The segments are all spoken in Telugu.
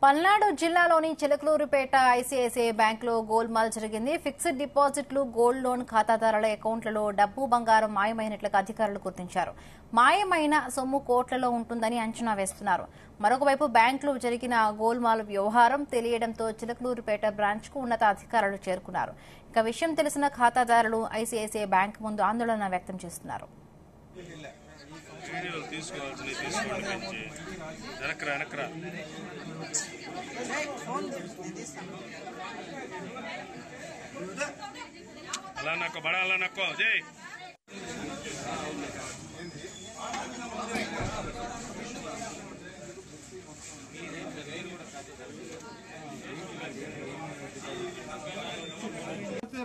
పల్నాడు జిల్లాలోని చిలకలూరుపేట ఐసీఐసీఐ బ్యాంకులో గోల్మాల్ జరిగింది. ఫిక్స్డ్ డిపాజిట్లు, గోల్డ్ లోన్ ఖాతాదారుల అకౌంట్లలో డబ్బు, బంగారం మాయమైనట్లుగా అధికారులు గుర్తించారు. మాయమైన సొమ్ము కోట్లలో ఉంటుందని అంచనా వేస్తున్నారు. మరొకవైపు బ్యాంకులో జరిగిన గోల్మాల్ వ్యవహారం తెలియడంతో చిలకలూరుపేట బ్రాంచ్కు ఉన్నతాధికారులు చేరుకున్నారు. ఇక విషయం తెలిసిన ఖాతాదారులు ఐసీఐసీఐ బ్యాంకు ముందు ఆందోళన వ్యక్తం చేస్తున్నారు. అలా నక్కో బడా అలా నక్కో జై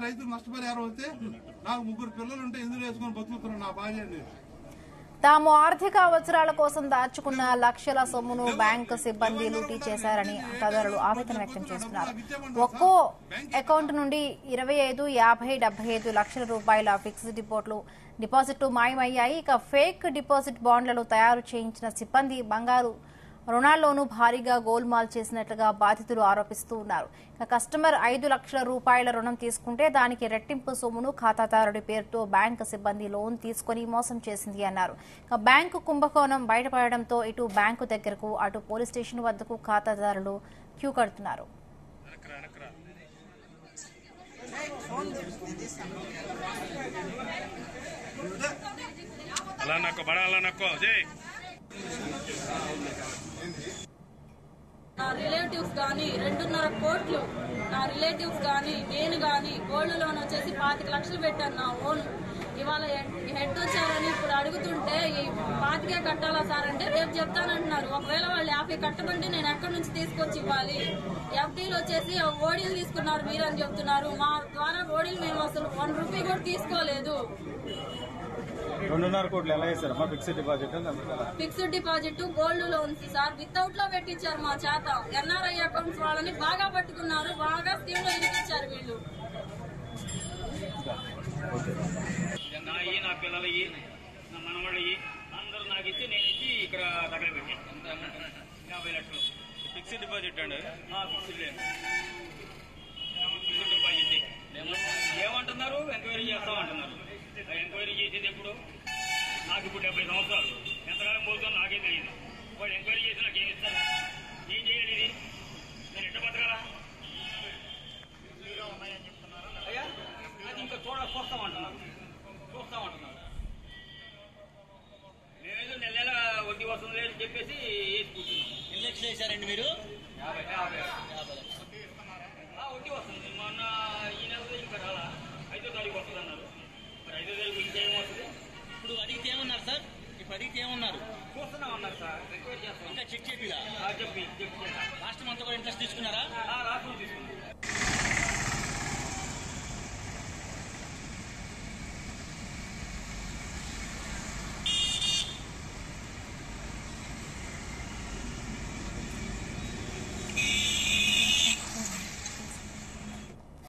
రైతులు నష్టపరిహారం వస్తే నాకు 3 పిల్లలు ఉంటే ఎందుకు వేసుకొని బతుకుతున్నాను నా భార్య అండి. తాము ఆర్థిక అవసరాల కోసం దాచుకున్న లక్షల సొమ్మును బ్యాంకు సిబ్బంది లూటీ చేశారని ఖాతాదారులు ఆవేదన వ్యక్తం చేస్తున్నారు. ఒక్కో అకౌంట్ నుండి 25, 50, 75 లక్షల రూపాయల ఫిక్స్డ్ డిపాజిట్లు మాయమయ్యాయి. ఇక ఫేక్ డిపాజిట్ బాండ్లను తయారు చేయించిన సిబ్బంది బంగారు రుణాల్లోనూ భారీగా గోల్మాల్ చేసినట్లుగా బాధితులు ఆరోపిస్తూ ఉన్నారు. ఇక కస్టమర్ 5 లక్షల రూపాయల రుణం తీసుకుంటే దానికి రెట్టింపు సొమ్మును ఖాతాదారుడి పేరుతో బ్యాంకు సిబ్బంది లోన్ తీసుకుని మోసం చేసింది అన్నారు. ఇక బ్యాంకు కుంభకోణం బయటపడడంతో ఇటు బ్యాంకు దగ్గరకు అటు పోలీస్ స్టేషన్ వద్దకు ఖాతాదారులు క్యూ కడుతున్నారు. నా రిలేటివ్స్ గానీ 2.5 కోట్లు, నా రిలేటివ్స్ గానీ నేను గానీ గోల్డ్ లోన్ వచ్చేసి 25 లక్షలు పెట్టాను నా ఓన్. ఇవాళ హెడ్ వచ్చారని ఇప్పుడు అడుగుతుంటే ఈ 25 కట్టాలా సార్ అంటే రేపు చెప్తానంటున్నారు. ఒకవేళ వాళ్ళు 50 కట్టమంటే నేను ఎక్కడి నుంచి తీసుకొచ్చి ఇవ్వాలి? ఎఫ్డీలు వచ్చేసి ఓడీలు తీసుకున్నారు మీరని చెప్తున్నారు. మా ద్వారా ఓడీలు మేము అసలు 1 రూపీ కూడా తీసుకోలేదు. 2.5 కోట్లు ఎలా వేశారమ్మా? Fixed deposit fixed deposit, gold loans sir without లో పెట్టించారు మా చేత. ఎన్ఆర్ఐ అకౌంట్స్ వాళ్ళని బాగా పట్టుకున్నారు, బాగా స్కీమ్ లో ఇరికించారు వీళ్ళు. నా పిల్లలు నా మనవాళ్ళు అందరూ నాకు ఇచ్చి నేను ఇచ్చి ఇక్కడ దగ్గర పెట్టాను 50 లక్షలు ఫిక్స్డ్ డిపాజిట్ అండి. ఫిక్స్డ్ డిపాజిట్ ఏమంటున్నారు? ఎంక్వైరీ చేస్తామంటున్నారు. ఎంక్వైరీ చేసేది ఎప్పుడు? నాకు ఇప్పుడు 70 సంవత్సరాలు, ఎంతకాలం పోతుందో నాకే తెలియదు. వాళ్ళు ఎంక్వైరీ చేసి నాకు ఏమి ఇస్తారు? ఏం చేయాలి? ఇది నేను ఎట్ట బతకాలా? అయ్యా అది ఇంకా చూస్తామంటున్నారు. మేమేదో నెల వడ్డీ వస్తుంది అని చెప్పేసి వేసి కూర్చున్నాం. ఎన్ని లక్షలు వేశారండి మీరు? 50 వడ్డీ వస్తుంది. మొన్న ఈ నెలలో ఇంకా రాలా, 5వ తారీఖు వస్తుంది అన్నారు. మరి 5వ తారీఖు ఇంకేం వస్తుంది? ఇప్పుడు అడిగితే ఏమన్నారు సార్? ఇప్పుడు అడిగితే ఏమన్నారు? చూస్తున్నాం అన్నారు సార్. రిక్వెస్ట్ చేస్తాం. ఇంకా చెక్ చేపిలా? చెప్పి లాస్ట్ మంత్ కూడా ఇంట్రెస్ట్ తీసుకున్నారా?